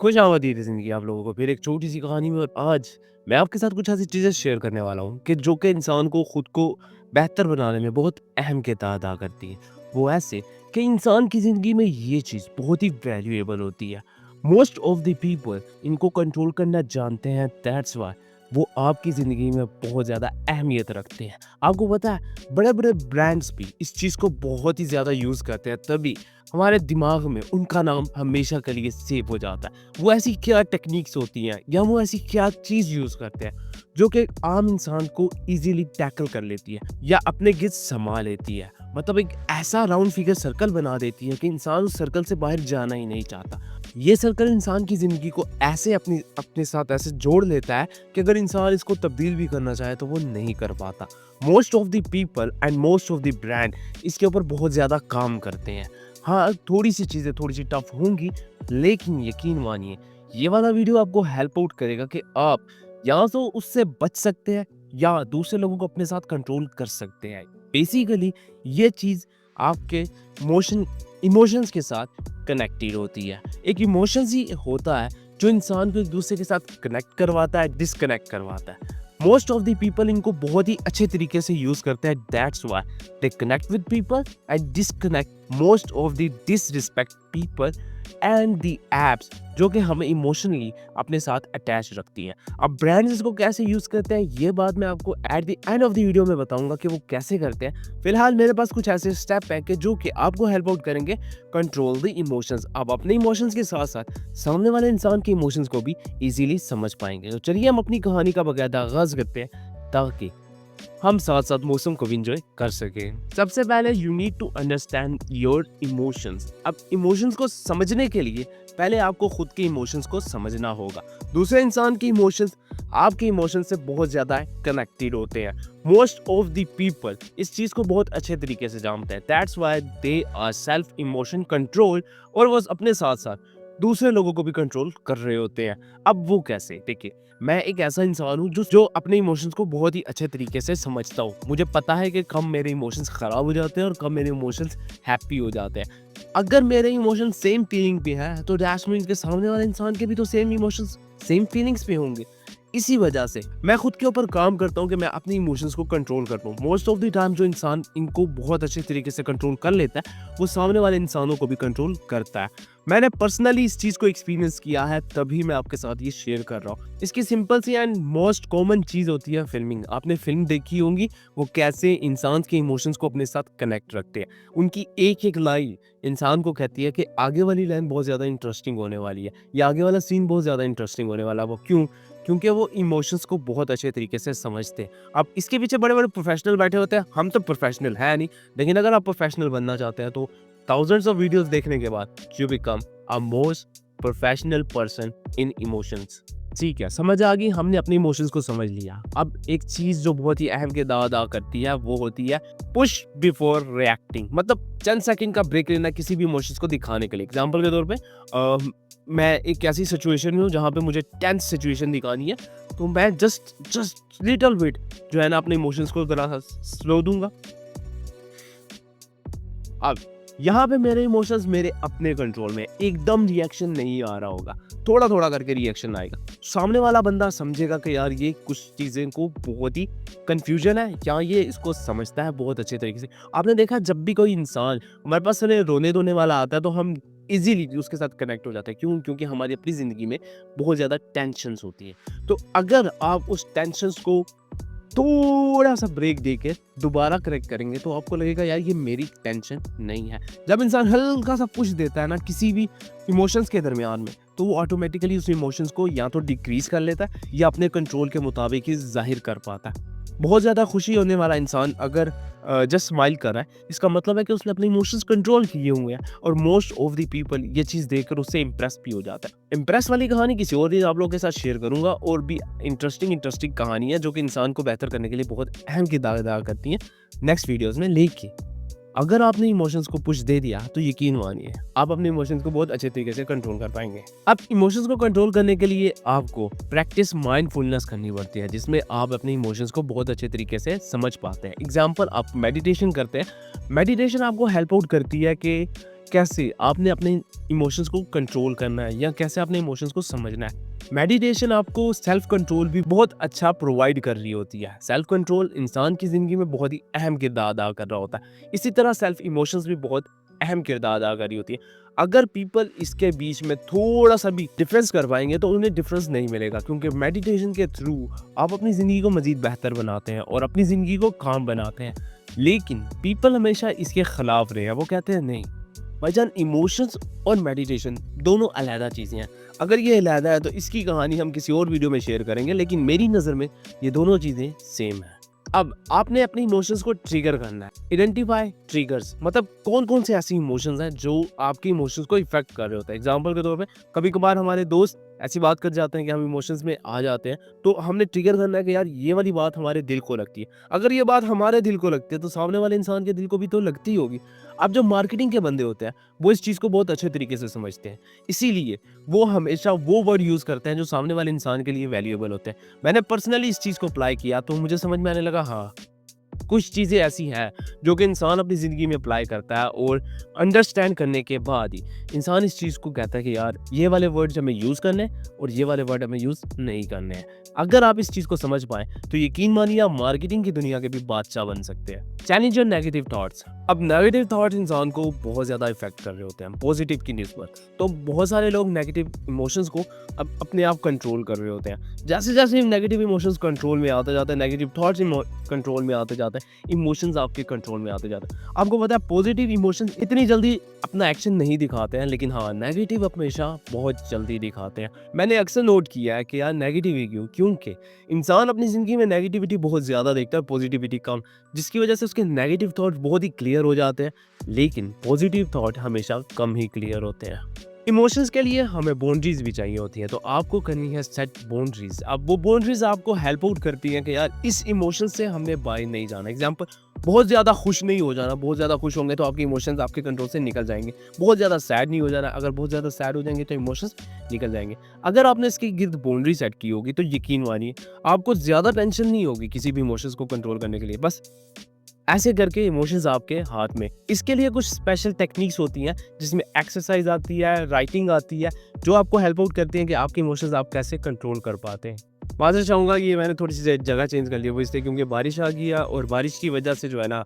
खुश आमदीद ज़िंदगी आप लोगों को फिर एक छोटी-सी कहानी में। और आज मैं आपके साथ कुछ ऐसी चीज़ें शेयर करने वाला हूँ कि जो कि इंसान को खुद को बेहतर बनाने में बहुत अहम किरदार अदा करती है। वो ऐसे कि इंसान की ज़िंदगी में ये चीज़ बहुत ही वैल्यूएबल होती है। मोस्ट ऑफ द पीपल इनको कंट्रोल करना जानते हैं, दैट्स व्हाई वो आपकी ज़िंदगी में बहुत ज़्यादा अहमियत रखते हैं। आपको पता है, बड़े-बड़े ब्रांड्स भी इस चीज़ को बहुत ही ज़्यादा यूज़ करते हैं, तभी हमारे दिमाग में उनका नाम हमेशा के लिए सेव हो जाता है। वो ऐसी क्या टेक्निक्स होती हैं या वो ऐसी क्या चीज़ यूज़ करते हैं जो कि आम इंसान को ईज़िली टैकल कर लेती है या अपने गिर्द समा लेती है। मतलब एक ऐसा राउंड फिगर सर्कल बना देती है कि इंसान उस सर्कल से बाहर जाना ही नहीं चाहता। ये सर्कल इंसान की ज़िंदगी को ऐसे अपने साथ ऐसे जोड़ लेता है कि अगर इंसान इसको तब्दील भी करना चाहे तो वो नहीं कर पाता। Most of the people and most of the brand इसके ऊपर बहुत ज़्यादा काम करते हैं। हाँ, थोड़ी-सी चीज़ें थोड़ी-सी टफ होंगी, लेकिन यकीन मानिए ये वाला वीडियो आपको हेल्प आउट करेगा कि आप या तो उससे बच सकते हैं या दूसरे लोगों को अपने साथ कंट्रोल कर सकते हैं। बेसिकली ये चीज़ आपके इमोशंस के साथ कनेक्टेड होती है। एक इमोशंस ही होता है जो इंसान को एक-दूसरे के साथ कनेक्ट करवाता है, डिस्कनेक्ट करवाता है। मोस्ट ऑफ द पीपल इनको बहुत ही अच्छे तरीके से यूज़ करते हैं, that's why they connect with people and disconnect most of the disrespect people and the apps जो कि हमें इमोशनली अपने साथ अटैच रखती हैं। अब ब्रांड्स इसको कैसे यूज़ करते हैं ये बात मैं आपको at the end of the video में बताऊंगा कि वो कैसे करते हैं। फिलहाल मेरे पास कुछ ऐसे स्टेप हैं कि जो कि आपको हेल्प आउट करेंगे कंट्रोल द इमोशंस। आप अपने इमोशंस के साथ साथ सामने वाले इंसान के इमोशंस को भी इजीली समझ पाएंगे। तो चलिए हम अपनी कहानी का बाकायदा आगाज़ करते हैं ताकि हम साथ-साथ मौसम को भी एन्जॉय कर सकें। सबसे पहले you need to understand your emotions. अब इमोशंस को समझने के लिए पहले आपको खुद के इमोशंस को समझना होगा। दूसरे इंसान के इमोशंस आपके इमोशंस से बहुत ज़्यादा कनेक्टेड होते हैं। मोस्ट ऑफ द पीपल इस चीज़ को बहुत अच्छे तरीके से जानते हैं। That's why they are self emotion control और वो अपने साथ-साथ दूसरे लोगों को भी कंट्रोल कर रहे होते हैं। अब वो कैसे? देखिए, मैं एक ऐसा इंसान हूँ जो अपने इमोशंस को बहुत ही अच्छे तरीके से समझता हूँ। मुझे पता है कि कब मेरे इमोशंस ख़राब हो जाते हैं और कब मेरे इमोशंस हैप्पी हो जाते हैं। अगर मेरे इमोशंस सेम फीलिंग पे हैं, तो दैट मीन्स के सामने वाले इंसान के भी तो सेम इमोशंस, सेम फीलिंग्स पे होंगे। इसी वजह से मैं खुद के ऊपर काम करता हूँ कि मैं अपने इमोशंस को कंट्रोल कर पाऊँ। मोस्ट ऑफ द टाइम जो इंसान इनको बहुत अच्छे तरीके से कंट्रोल कर लेता है, वो सामने वाले इंसानों को भी कंट्रोल करता है। मैंने पर्सनली इस चीज़ को एक्सपीरियंस किया है, तभी मैं आपके साथ ये शेयर कर रहा हूँ। इसकी सिंपल सी एंड मोस्ट कॉमन चीज़ होती है फ़िल्मिंग। आपने फ़िल्म देखी होंगी, वो कैसे इंसान के इमोशंस को अपने साथ कनेक्ट रखते हैं। उनकी एक-एक लाइन इंसान को कहती है कि आगे वाली लाइन बहुत ज़्यादा इंटरेस्टिंग होने वाली है या आगे वाला सीन बहुत ज़्यादा इंटरेस्टिंग होने वाला है। वो क्यों? क्योंकि वो इमोशंस को बहुत अच्छे तरीके से समझते हैं। अब इसके पीछे बड़े-बड़े प्रोफ़ेशनल बैठे होते हैं, हम तो प्रोफ़ेशनल हैं नहीं, लेकिन अगर आप प्रोफ़ेशनल बनना चाहते हैं तो थाउज़ेंड्स ऑफ वीडियोज़ देखने के बाद you become a most professional person in emotions. ठीक है, समझ आ गई, हमने अपने इमोशंस को समझ लिया। अब एक चीज़ जो बहुत ही अहम किरदार अदा करती है, वो होती है पुश बिफोर रिएक्टिंग। मतलब चंद सेकंड का ब्रेक लेना किसी भी इमोशंस को दिखाने के लिए। एग्ज़ाम्पल के तौर पे मैं एक ऐसी सिचुएशन में हूँ जहाँ पे मुझे टेंस सिचुएशन दिखानी है, तो मैं जस्ट लिटिल बिट जो है ना अपने इमोशंस को ज़रा सा स्लो दूँगा। अब यहाँ पे मेरे इमोशंस मेरे अपने कंट्रोल में, एकदम रिएक्शन नहीं आ रहा होगा, थोड़ा-थोड़ा करके रिएक्शन आएगा। सामने वाला बंदा समझेगा कि यार ये कुछ चीज़ें को बहुत ही कन्फ्यूजन है या ये इसको समझता है बहुत अच्छे तरीके से। आपने देखा जब भी कोई इंसान हमारे पास रोने-धोने वाला आता है तो हम ईज़िली उसके साथ कनेक्ट हो जाते हैं। क्यों? क्योंकि हमारी अपनी ज़िंदगी में बहुत ज़्यादा टेंशन्स होती हैं। तो अगर आप उस टेंशन्स को थोड़ा-सा ब्रेक देके दोबारा करेक्ट करेंगे तो आपको लगेगा यार ये मेरी टेंशन नहीं है। जब इंसान हल्का-सा पुश देता है ना किसी भी इमोशंस के दरमियान में, तो वो ऑटोमेटिकली उस इमोशंस को या तो डिक्रीज़ कर लेता है या अपने कंट्रोल के मुताबिक ही ज़ाहिर कर पाता है। बहुत ज़्यादा खुशी होने वाला इंसान अगर जस्ट स्माइल कर रहा है, इसका मतलब है कि उसने अपने इमोशंस कंट्रोल किए हुए हैं और मोस्ट ऑफ द पीपल ये चीज़ देखकर उससे इम्प्रेस भी हो जाता है। इम्प्रेस वाली कहानी किसी और दिन आप लोगों के साथ शेयर करूँगा, और भी इंटरेस्टिंग कहानी है जो कि इंसान को बेहतर करने के लिए बहुत अहम किरदार अदा करती हैं नेक्स्ट वीडियोज़ में लेके अगर आपने इमोशंस को पुश दे दिया तो यकीन मानिए आप अपने इमोशंस को बहुत अच्छे तरीके से कंट्रोल कर पाएंगे। अब इमोशंस को कंट्रोल करने के लिए आपको प्रैक्टिस माइंडफुलनेस करनी पड़ती है, जिसमें आप अपने इमोशंस को बहुत अच्छे तरीके से समझ पाते हैं। एग्जाम्पल, आप मेडिटेशन करते हैं। मेडिटेशन आपको हेल्प आउट करती है कि कैसे आपने अपने इमोशंस को कंट्रोल करना है या कैसे अपने इमोशंस को समझना है। मेडिटेशन आपको सेल्फ कंट्रोल भी बहुत अच्छा प्रोवाइड कर रही होती है। सेल्फ कंट्रोल इंसान की ज़िंदगी में बहुत ही अहम किरदार अदा कर रहा होता है। इसी तरह सेल्फ इमोशंस भी बहुत अहम किरदार अदा कर रही होती है। अगर पीपल इसके बीच में थोड़ा सा भी डिफरेंस कर पाएंगे तो उन्हें डिफरेंस नहीं मिलेगा, क्योंकि मेडिटेशन के थ्रू आप अपनी ज़िंदगी को मज़ीद बेहतर बनाते हैं और अपनी ज़िंदगी को काम बनाते हैं। लेकिन पीपल हमेशा इसके ख़िलाफ़ रहे हैं। वो कहते हैं नहीं भाईजान, इमोशंस और मेडिटेशन दोनों अलहदा चीज़ें हैं। अगर ये अलहदा है तो इसकी कहानी हम किसी और वीडियो में शेयर करेंगे, लेकिन मेरी नज़र में ये दोनों चीज़ें सेम हैं। अब आपने अपने इमोशंस को ट्रिगर करना है। आइडेंटिफाई ट्रिगर्स, मतलब कौन कौन से ऐसे इमोशंस हैं जो आपके इमोशंस को इफेक्ट कर रहे होते हैं। एग्जांपल के तौर पे कभी कभार हमारे दोस्त ऐसी बात कर जाते हैं कि हम इमोशंस में आ जाते हैं, तो हमने ट्रिगर करना है कि यार ये वाली बात हमारे दिल को लगती है। अगर ये बात हमारे दिल को लगती है तो सामने वाले इंसान के दिल को भी तो लगती ही होगी। अब जो मार्केटिंग के बंदे होते हैं वो इस चीज़ को बहुत अच्छे तरीके से समझते हैं, इसीलिए वो हमेशा वो वर्ड यूज़ करते हैं जो सामने वाले इंसान के लिए वैल्यूएबल होते हैं। मैंने पर्सनली इस चीज़ को अप्लाई किया तो मुझे समझ में आने लगा, हाँ कुछ चीज़ें ऐसी हैं जो कि इंसान अपनी ज़िंदगी में अप्लाई करता है और अंडरस्टैंड करने के बाद ही इंसान इस चीज़ को कहता है कि यार ये वाले वर्ड्स हमें यूज़ करने हैं और ये वाले वर्ड हमें यूज़ नहीं करने हैं। अगर आप इस चीज़ को समझ पाएँ तो यकीन मानिए आप मार्केटिंग की दुनिया के भी बादशाह बन सकते हैं। चैलेंज और नेगेटिव थॉट्स। अब नेगेटिव थॉट्स इंसान को बहुत ज़्यादा इफेक्ट कर रहे होते हैं पॉजिटिव की निस्बत। तो बहुत सारे लोग नेगेटिव इमोशंस को अब अपने आप कंट्रोल कर रहे होते हैं। जैसे जैसे नेगेटिव इमोशंस कंट्रोल में आते जाते हैं, नेगेटिव थॉट्स कंट्रोल में आते जाते हैं, इमोशंस आपके कंट्रोल में आते जाते हैं। आपको पता है पॉजिटिव इमोशंस इतनी जल्दी अपना एक्शन नहीं दिखाते हैं, लेकिन हाँ नेगेटिव हमेशा बहुत जल्दी दिखाते हैं। मैंने अक्सर नोट किया है कि यार नेगेटिव क्यों, क्योंकि इंसान अपनी ज़िंदगी में नेगेटिविटी बहुत ज़्यादा देखता है, पॉजिटिविटी कम, जिसकी वजह से उसके नेगेटिव थॉट बहुत ही क्लियर हो जाते हैं, लेकिन पॉजिटिव थॉट हमेशा कम ही क्लियर होते हैं। इमोशंस के लिए हमें बाउंड्रीज भी चाहिए होती है, तो आपको करनी है सेट बाउंड्रीज। अब वो बाउंड्रीज आपको हेल्प आउट करती हैं कि यार इस इमोशन से हमने बाहर नहीं जाना। एग्जांपल, बहुत ज़्यादा खुश नहीं हो जाना। बहुत ज़्यादा खुश होंगे तो आपके इमोशंस आपके कंट्रोल से निकल जाएंगे। बहुत ज़्यादा सैड नहीं हो जाना। अगर बहुत ज़्यादा सैड हो जाएंगे तो इमोशंस निकल जाएंगे। अगर आपने इसके गिर्द बाउंड्री सेट की होगी तो यकीन मानिए आपको ज़्यादा टेंशन नहीं होगी किसी भी इमोशंस को कंट्रोल करने के लिए। बस ऐसे करके इमोशंस आपके हाथ में। इसके लिए कुछ स्पेशल टेक्निक्स होती हैं, जिसमें एक्सरसाइज आती है, राइटिंग आती है, जो आपको हेल्प आउट करती हैं कि आपके इमोशंस आप कैसे कंट्रोल कर पाते हैं। माज़रत चाहूँगा कि मैंने थोड़ी सी जगह चेंज कर ली है, वो इसलिए क्योंकि बारिश आ गई है और बारिश की वजह से जो है ना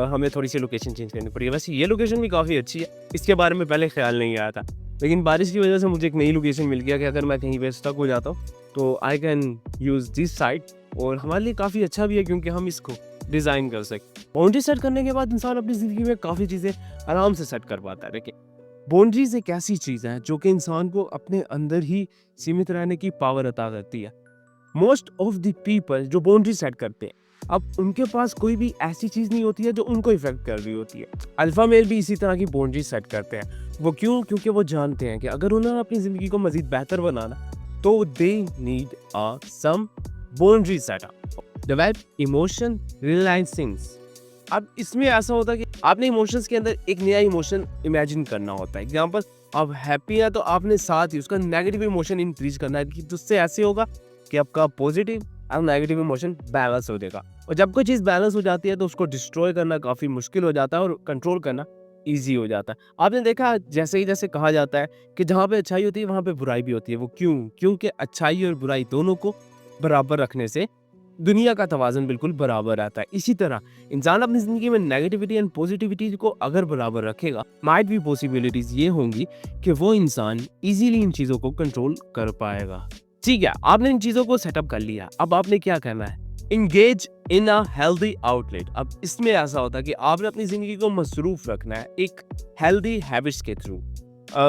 हमें थोड़ी सी लोकेशन चेंज करनी पड़ी है। वैसे ये लोकेशन भी काफ़ी अच्छी है, इसके बारे में पहले ख्याल नहीं आया था, लेकिन बारिश की वजह से मुझे एक नई लोकेशन मिल गया कि अगर मैं कहीं पे स्टक हो जाता हूँ तो I can use this site, और हमारे लिए काफ़ी अच्छा भी है क्योंकि हम इसको डिज़ाइन कर सकते। बाउंड्री सेट करने के बाद इंसान अपनी ज़िंदगी में काफ़ी चीज़ें आराम से सेट कर पाता है। देखिए, बाउंड्रीज एक ऐसी चीज़ है जो कि इंसान को अपने अंदर ही सीमित रहने की पावर अता करती है। मोस्ट ऑफ द पीपल जो बाउंड्री सेट करते हैं, अब उनके पास कोई भी ऐसी चीज़ नहीं होती है जो उनको इफेक्ट कर रही होती है। अल्फा मेल भी इसी तरह की बाउंड्री सेट करते हैं। वो क्यों? क्योंकि वो जानते हैं कि अगर उन्होंने अपनी ज़िंदगी को मज़ीद बेहतर बनाना तो they need some boundary setup. Develop emotion realisings. अब इसमें ऐसा होता है कि आपने इमोशंस के अंदर एक नया इमोशन इमेजिन करना होता है। एग्जांपल, आप हैप्पी है तो आपने साथ ही उसका नेगेटिव इमोशन इंक्रीज करना है, कि जिससे ऐसे होगा कि आपका पॉजिटिव और नेगेटिव इमोशन बैलेंस हो जाएगा। और जब कोई चीज़ बैलेंस हो जाती है तो उसको डिस्ट्रॉय करना काफ़ी मुश्किल हो जाता है और कंट्रोल करना ईजी हो जाता है। आपने देखा जैसे कहा जाता है कि जहाँ पे अच्छाई होती है वहाँ पे बुराई भी होती है। वो क्यों? क्योंकि अच्छाई और बुराई दोनों को बराबर रखने से दुनिया का तवाज़ुन बिल्कुल बराबर रहता है। इसी तरह इंसान अपनी ज़िंदगी में नेगेटिविटी एंड पॉजिटिविटी को अगर बराबर रखेगा, माइट भी पॉसिबिलिटीज़ ये होंगी कि वो इंसान इजीली इन चीज़ों को कंट्रोल कर पाएगा। ठीक है, आपने इन चीज़ों को सेटअप कर लिया, अब आपने क्या करना है? Engage in a healthy outlet. अब इसमें ऐसा होता है कि आपने अपनी ज़िंदगी को मसरूफ़ रखना है एक हेल्दी हैबिट्स के थ्रू।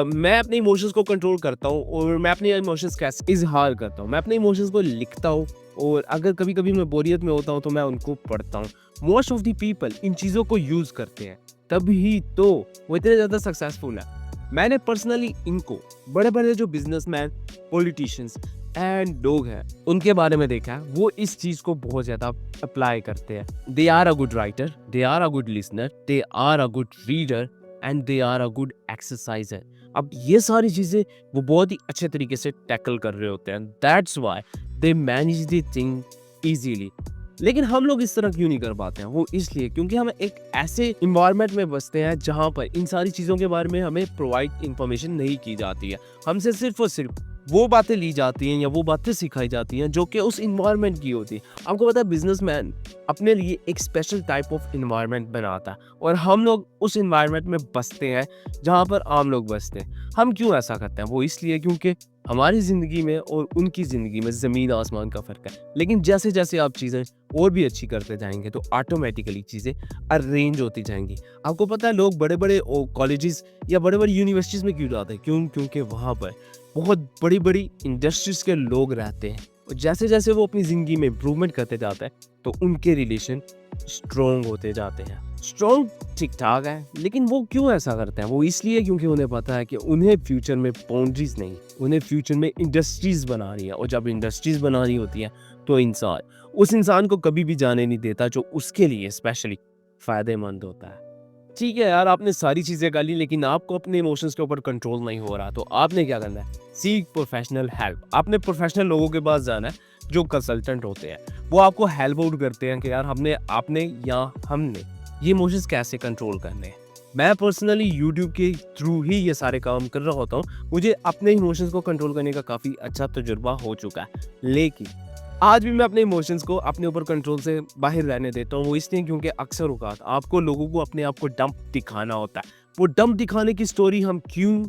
मैं अपने इमोशंस को कंट्रोल करता हूँ और मैं अपने इमोशंस कैसे इजहार करता हूँ। मैं अपने इमोशंस को लिखता हूँ और अगर कभी कभी मैं बोरियत में होता हूँ तो मैं उनको पढ़ता हूँ। Most of the people in चीज़ों को यूज़ करते हैं, तभी तो वो इतने ज़्यादा सक्सेसफुल है। मैंने पर्सनली इनको बड़े बड़े जो बिजनेसमैन, पॉलिटिशियंस, एंड लोग हैं उनके बारे में देखा है, वो इस चीज़ को बहुत ज़्यादा अप्लाई करते हैं। They are a good writer, they are a good listener, they are a good reader and they are a good exerciser. अब ये सारी चीज़ें वो बहुत ही अच्छे तरीके से टैकल कर रहे होते हैं। That's why they manage the thing easily. लेकिन हम लोग इस तरह क्यों नहीं कर पाते हैं? वो इसलिए क्योंकि हम एक ऐसे इन्वायरमेंट में बसते हैं जहाँ पर इन सारी चीज़ों के बारे में हमें प्रोवाइड इन्फॉर्मेशन नहीं की जाती है। हमसे सिर्फ और सिर्फ वो बातें ली जाती हैं या वो बातें सिखाई जाती हैं जो कि उस इन्वायरमेंट की होती है। आपको पता है बिजनेसमैन अपने लिए एक स्पेशल टाइप ऑफ इन्वायरमेंट बनाता है और हम लोग उस इन्वायरमेंट में बसते हैं जहाँ पर आम लोग बसते हैं। हम क्यों ऐसा करते हैं? वो इसलिए क्योंकि हमारी ज़िंदगी में और उनकी ज़िंदगी में ज़मीन आसमान का फ़र्क है। लेकिन जैसे-जैसे आप चीज़ें और भी अच्छी करते जाएँगे तो ऑटोमैटिकली चीज़ें अरेंज होती जाएँगी। आपको पता है लोग बड़े-बड़े कॉलेजेस या बड़े-बड़े यूनिवर्सिटीज़ में क्यों जाते हैं? क्योंकि वहाँ पर बहुत बड़ी-बड़ी इंडस्ट्रीज़ के लोग रहते हैं और जैसे-जैसे वो अपनी ज़िंदगी में इम्प्रूवमेंट करते जाते हैं तो उनके रिलेशन स्ट्रॉन्ग होते जाते हैं। स्ट्रॉन्ग ठीक-ठाक है, लेकिन वो क्यों ऐसा करते हैं? वो इसलिए क्योंकि उन्हें पता है कि उन्हें फ्यूचर में बाउंड्रीज़ नहीं, उन्हें फ्यूचर में इंडस्ट्रीज़ बनानी है और जब इंडस्ट्रीज़ बनानी होती है तो उस इंसान को कभी भी जाने नहीं देता जो उसके लिए स्पेशली फ़ायदेमंद होता है। ठीक है यार, आपने सारी चीज़ें कर ली लेकिन आपको अपने इमोशंस के ऊपर कंट्रोल नहीं हो रहा, तो आपने क्या करना है? Seek professional help. आपने प्रोफेशनल लोगों के पास जाना है जो कंसल्टेंट होते हैं। वो आपको हेल्प आउट करते हैं कि यार आपने या हमने ये इमोशंस कैसे कंट्रोल करने हैं। मैं पर्सनली यूट्यूब के थ्रू ही ये सारे काम कर रहा होता हूँ। मुझे अपने इमोशंस को कंट्रोल करने का काफ़ी अच्छा तजुर्बा हो चुका है। लेकिन आज भी मैं अपने इमोशंस को अपने ऊपर कंट्रोल से बाहर रहने देता हूँ। वो इसलिए क्योंकि अक्सर औक़ात आपको लोगों को अपने आप को डंप दिखाना होता है। वो डंप दिखाने की स्टोरी हम क्यों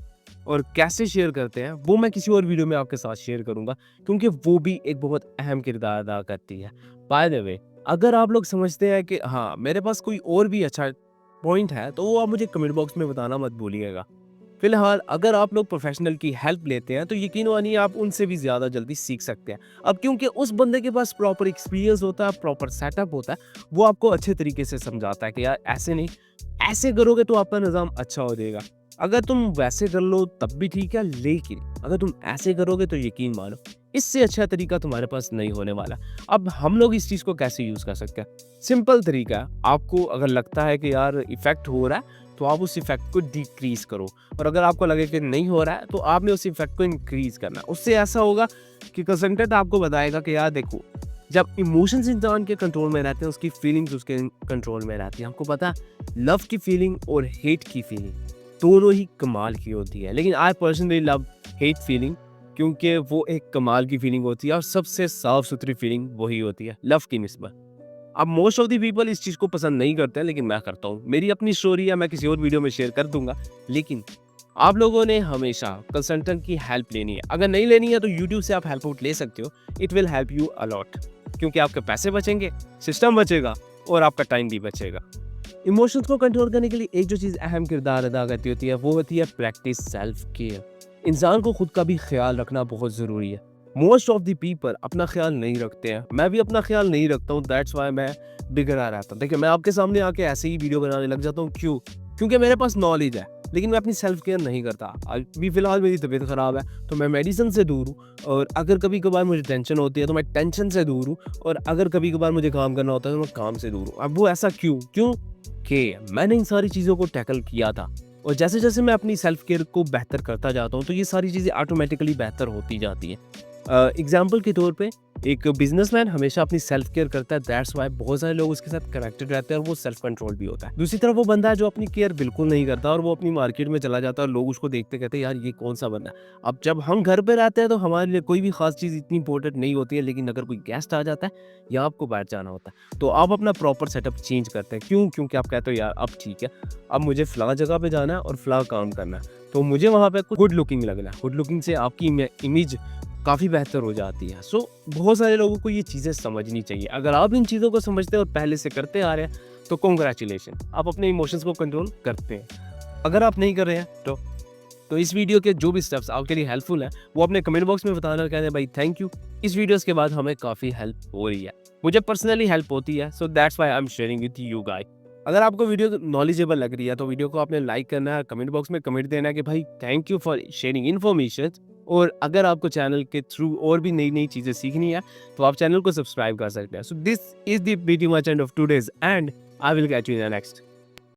और कैसे शेयर करते हैं, वो मैं किसी और वीडियो में आपके साथ शेयर करूँगा क्योंकि वो भी एक बहुत अहम किरदार अदा करती है। बाय द वे, अगर आप लोग समझते हैं कि हाँ, मेरे पास कोई और भी अच्छा पॉइंट है, तो वो आप मुझे कमेंट बॉक्स में बताना मत भूलिएगा। फिलहाल अगर आप लोग प्रोफेशनल की हेल्प लेते हैं तो यकीन मानिए आप उनसे भी ज़्यादा जल्दी सीख सकते हैं। अब क्योंकि उस बंदे के पास प्रॉपर एक्सपीरियंस होता है, प्रॉपर सेटअप होता है, वो आपको अच्छे तरीके से समझाता है कि यार ऐसे नहीं, ऐसे करोगे तो आपका निज़ाम अच्छा हो जाएगा। अगर तुम वैसे कर लो तब भी ठीक है, लेकिन अगर तुम ऐसे करोगे तो यकीन मानो इससे अच्छा तरीका तुम्हारे पास नहीं होने वाला। अब हम लोग इस चीज़ को कैसे यूज़ कर सकते हैं? सिंपल तरीका है, आपको अगर लगता है कि यार इफ़ेक्ट हो रहा है तो आप उस इफ़ेक्ट को डिक्रीज़ करो और अगर आपको लगे कि नहीं हो रहा है तो आपने उस इफ़ेक्ट को इंक्रीज़ करना है। उससे ऐसा होगा कि कंसल्टेंट आपको बताएगा कि यार देखो, जब इमोशंस इंसान के कंट्रोल में रहते हैं, उसकी फीलिंग्स उसके कंट्रोल में रहती हैं। आपको पता है लव की फीलिंग और हेट की फीलिंग दोनों ही कमाल की होती है, लेकिन I personally love hate feeling क्योंकि वो एक कमाल की फीलिंग होती है और सबसे साफ-सुथरी फीलिंग वही होती है लव की निस्बत। अब मोस्ट ऑफ द पीपल इस चीज़ को पसंद नहीं करते हैं, लेकिन मैं करता हूँ। मेरी अपनी स्टोरी है, मैं किसी और वीडियो में शेयर कर दूँगा। लेकिन आप लोगों ने हमेशा कंसल्टेंट की हेल्प लेनी है। अगर नहीं लेनी है तो यूट्यूब से आप हेल्प आउट ले सकते हो। It will help you a lot क्योंकि आपके पैसे बचेंगे, सिस्टम बचेगा और आपका टाइम भी बचेगा। इमोशंस को कंट्रोल करने के लिए एक जो चीज़ अहम किरदार अदा करती होती है वो होती है प्रैक्टिस सेल्फ केयर। इंसान को खुद का भी ख्याल रखना बहुत ज़रूरी है। मोस्ट ऑफ द पीपल अपना ख्याल नहीं रखते हैं, मैं भी अपना ख्याल नहीं रखता हूँ, दैट्स वाई मैं बिगड़ा रहता हूँ। देखिए मैं आपके सामने आके ऐसे ही वीडियो बनाने लग जाता हूँ, क्यों? क्योंकि मेरे पास नॉलेज है लेकिन मैं अपनी सेल्फ केयर नहीं करता। अभी फ़िलहाल मेरी तबीयत ख़राब है तो मैं मेडिसिन से दूर हूँ और अगर कभी-कभार मुझे टेंशन होती है तो मैं टेंशन से दूर हूँ और अगर कभी-कभार मुझे काम करना होता है तो मैं काम से दूर हूँ। अब वो ऐसा क्यों? कि मैंने इन सारी चीज़ों को टैकल किया था और जैसे-जैसे मैं अपनी सेल्फ केयर को बेहतर करता जाता हूँ तो ये सारी चीज़ें ऑटोमेटिकली बेहतर होती जाती हैं। एग्जाम्पल के तौर पे एक बिजनेसमैन हमेशा अपनी सेल्फ केयर करता है, दैट्स वाई बहुत सारे लोग उसके साथ कनेक्टेड रहते हैं और वो सेल्फ कंट्रोल भी होता है। दूसरी तरफ वो बंदा है जो अपनी केयर बिल्कुल नहीं करता और वो अपनी मार्केट में चला जाता है और लोग उसको देखते कहते हैं यार ये कौन सा बंदा है। अब जब हम घर पे रहते हैं तो हमारे लिए कोई भी खास चीज़ इतनी इंपॉर्टेंट नहीं होती है, लेकिन अगर कोई गेस्ट आ जाता है या आपको बाहर जाना होता है तो आप अपना प्रॉपर सेटअप चेंज करते हैं। क्यों? क्योंकि आप कहते हो यार अब ठीक है, अब मुझे फलां जगह पे जाना है और फलां काम करना है तो मुझे वहाँ पे गुड लुकिंग लगना है। गुड लुकिंग से आपकी इमेज काफ़ी बेहतर हो जाती है। सो बहुत सारे लोगों को ये चीज़ें समझनी चाहिए। अगर आप इन चीज़ों को समझते हैं और पहले से करते आ रहे हैं तो कांग्रेचुलेशन, आप अपने इमोशंस को कंट्रोल करते हैं। अगर आप नहीं कर रहे हैं तो इस वीडियो के जो भी स्टेप्स आपके लिए हेल्पफुल हैं वो अपने कमेंट बॉक्स में बताना और कहना भाई थैंक यू। इस वीडियोस के बाद हमें काफ़ी हेल्प हो रही है, मुझे पर्सनली हेल्प होती है, so that's why I am sharing with you guys. अगर आपको वीडियो नॉलेजेबल लग रही है तो वीडियो को आपने लाइक करना है, कमेंट बॉक्स में कमेंट देना है कि भाई thank you for sharing information और अगर आपको चैनल के थ्रू और भी नई-नई चीज़ें सीखनी है, तो आप चैनल को सब्सक्राइब कर सकते हैं। So this is the pretty much end of today's and I will catch you in the next.